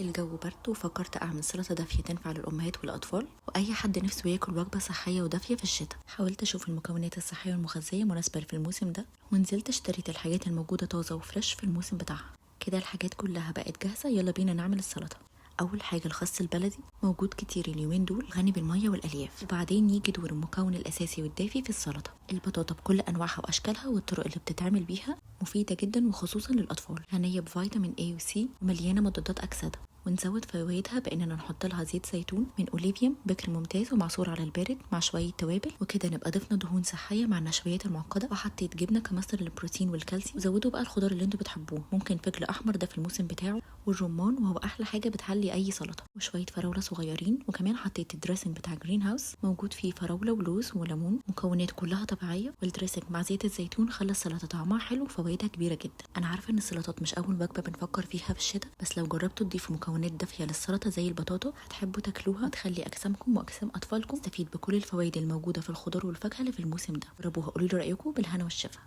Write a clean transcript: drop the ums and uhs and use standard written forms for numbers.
الجو برد وفكرت أعمل سلطة دافية تنفع للأمهات والأطفال وأي حد نفسه ياكل وجبة صحية ودافية في الشتاء. حاولت أشوف المكونات الصحية والمغذية مناسبة في الموسم ده، ونزلت اشتريت الحاجات الموجودة طازة وفريش في الموسم بتاعها. كده الحاجات كلها بقت جاهزة، يلا بينا نعمل السلطة. أول حاجة الخس البلدي، موجود كتير اليومين دول، غني بالمية والألياف. وبعدين يجي دور المكون الأساسي والدافي في السلطة، البطاطا بكل أنواعها وأشكالها والطرق اللي بتتعمل بيها، مفيدة جدا وخصوصا للأطفال، غنية بفيتامين A و C ومليانة مضادات أكسدة. ونزود فوائدها باننا نحط لها زيت زيتون من اوليفيوم بكر ممتاز ومعصور على البارد مع شويه توابل، وكده نبقى ضفنا دهون صحيه مع النشويات المعقده. وحطيت جبنه كمصدر للبروتين والكالسيوم. وزودوا بقى الخضار اللي انتوا بتحبوه، ممكن فجل احمر ده في الموسم بتاعه، والرمان وهو احلى حاجه بتحلي اي سلطه، وشويه فراوله صغيرين. وكمان حطيت الدريسنج بتاع جرين هاوس، موجود فيه فراوله ولوز وليمون، مكونات كلها طبيعيه. والدريسنج مع زيت الزيتون خلى السلطه طعمها حلو وفوائدها كبيره جدا. انا عارفه ان السلطات مش اول وجبه بنفكر فيها في الشتاء، بس لو جربتوا تضيفوا مكونات دافيه للسلطه زي البطاطا هتحبوا تاكلوها، وتخلي اجسامكم واجسام اطفالكم تستفيد بكل الفوائد الموجوده في الخضار والفاكهه اللي في الموسم ده. جربوها، قولوا لي رايكم، بالهنا والشفا.